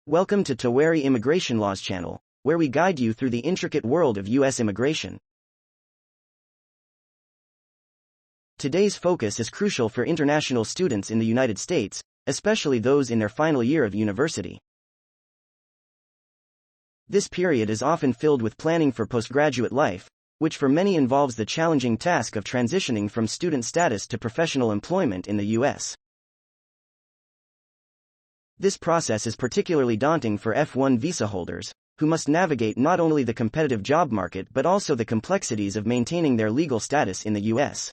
Welcome to Tewary Immigration Law's channel, where we guide you through the intricate world of U.S. immigration. Today's focus is crucial for international students in the United States, especially those in their final year of university. This period is often filled with planning for postgraduate life, which for many involves the challenging task of transitioning from student status to professional employment in the U.S. This process is particularly daunting for F-1 visa holders, who must navigate not only the competitive job market but also the complexities of maintaining their legal status in the U.S.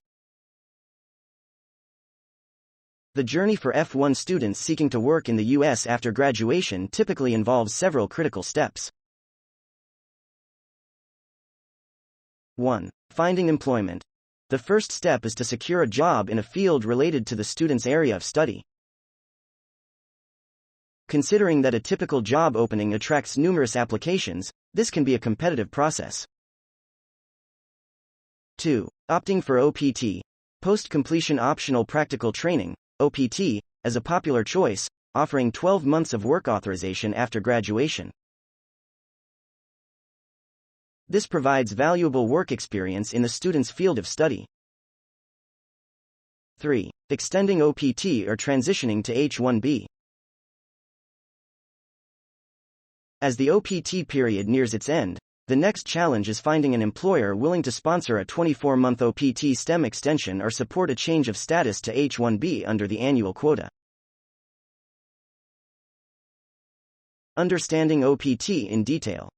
The journey for F-1 students seeking to work in the U.S. after graduation typically involves several critical steps. 1. Finding employment. The first step is to secure a job in a field related to the student's area of study. Considering that a typical job opening attracts numerous applications, this can be a competitive process. 2. Opting for OPT, post-completion optional practical training, OPT, as a popular choice, offering 12 months of work authorization after graduation. This provides valuable work experience in the student's field of study. 3. Extending OPT or transitioning to H-1B. As the OPT period nears its end, the next challenge is finding an employer willing to sponsor a 24-month OPT STEM extension or support a change of status to H-1B under the annual quota. Understanding OPT in detail.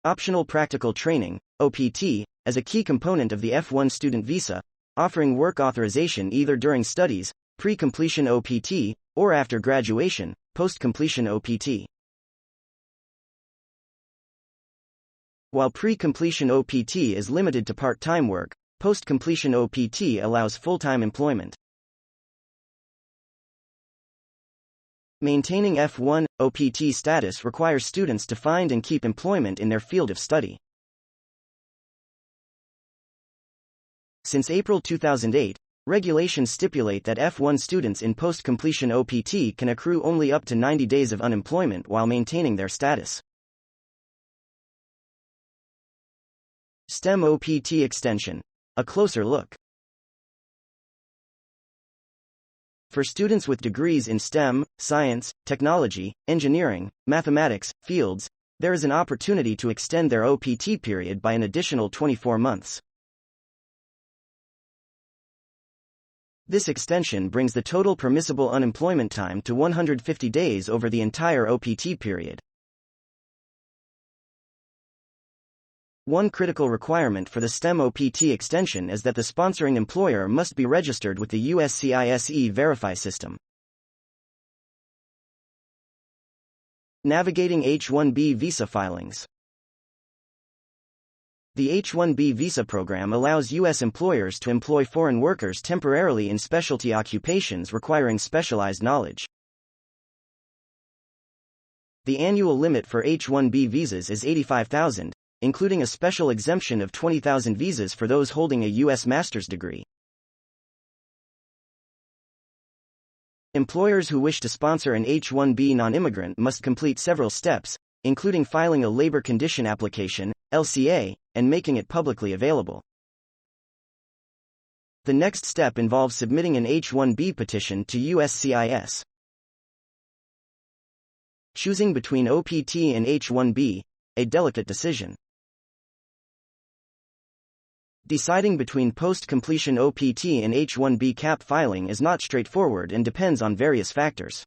Optional practical training, OPT, as a key component of the F-1 student visa, offering work authorization either during studies, pre-completion OPT, or after graduation, post-completion OPT. While pre-completion OPT is limited to part-time work, post-completion OPT allows full-time employment. Maintaining F-1 OPT status requires students to find and keep employment in their field of study. Since April 2008, regulations stipulate that F-1 students in post-completion OPT can accrue only up to 90 days of unemployment while maintaining their status. STEM OPT extension. A closer look. For students with degrees in STEM, science, technology, engineering, mathematics fields, there is an opportunity to extend their OPT period by an additional 24 months. This extension brings the total permissible unemployment time to 150 days over the entire OPT period. One critical requirement for the STEM OPT extension is that the sponsoring employer must be registered with the USCISE Verify system. Navigating H-1B visa filings. The H-1B visa program allows U.S. employers to employ foreign workers temporarily in specialty occupations requiring specialized knowledge. The annual limit for H-1B visas is 85,000, including a special exemption of 20,000 visas for those holding a U.S. master's degree. Employers who wish to sponsor an H-1B nonimmigrant must complete several steps, including filing a labor condition application, LCA, and making it publicly available. The next step involves submitting an H-1B petition to USCIS. Choosing between OPT and H-1B, a delicate decision. Deciding between post-completion OPT and H-1B cap filing is not straightforward and depends on various factors.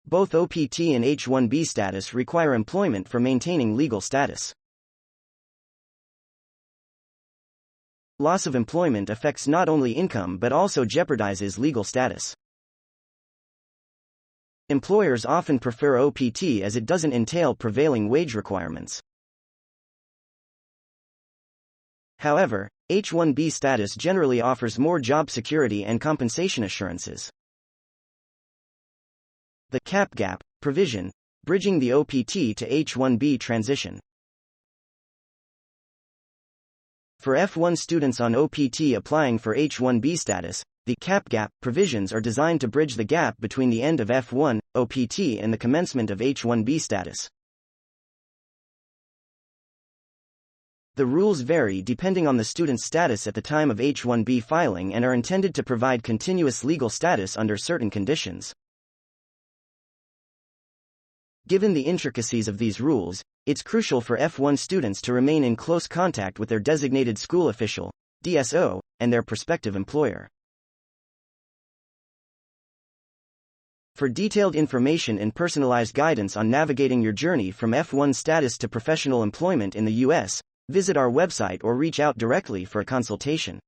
Both OPT and H-1B status require employment for maintaining legal status. Loss of employment affects not only income but also jeopardizes legal status. Employers often prefer OPT as it doesn't entail prevailing wage requirements. However, H-1B status generally offers more job security and compensation assurances. The cap gap provision, bridging the OPT to H-1B transition. For F-1 students on OPT applying for H-1B status, The cap-gap provisions are designed to bridge the gap between the end of F-1 OPT and the commencement of H-1B status. The rules vary depending on the student's status at the time of H-1B filing and are intended to provide continuous legal status under certain conditions. Given the intricacies of these rules, it's crucial for F-1 students to remain in close contact with their designated school official, DSO, and their prospective employer. For detailed information and personalized guidance on navigating your journey from F-1 status to professional employment in the U.S., visit our website or reach out directly for a consultation.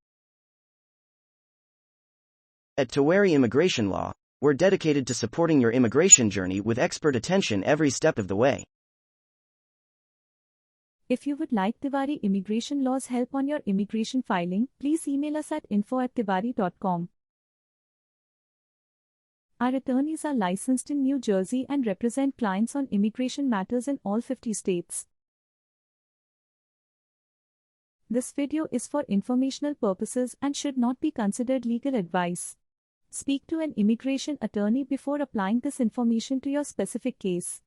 At Tewary Immigration Law, we're dedicated to supporting your immigration journey with expert attention every step of the way. If you would like Tewary Immigration Law's help on your immigration filing, please email us at info@tewary.com. Our attorneys are licensed in New Jersey and represent clients on immigration matters in all 50 states. This video is for informational purposes and should not be considered legal advice. Speak to an immigration attorney before applying this information to your specific case.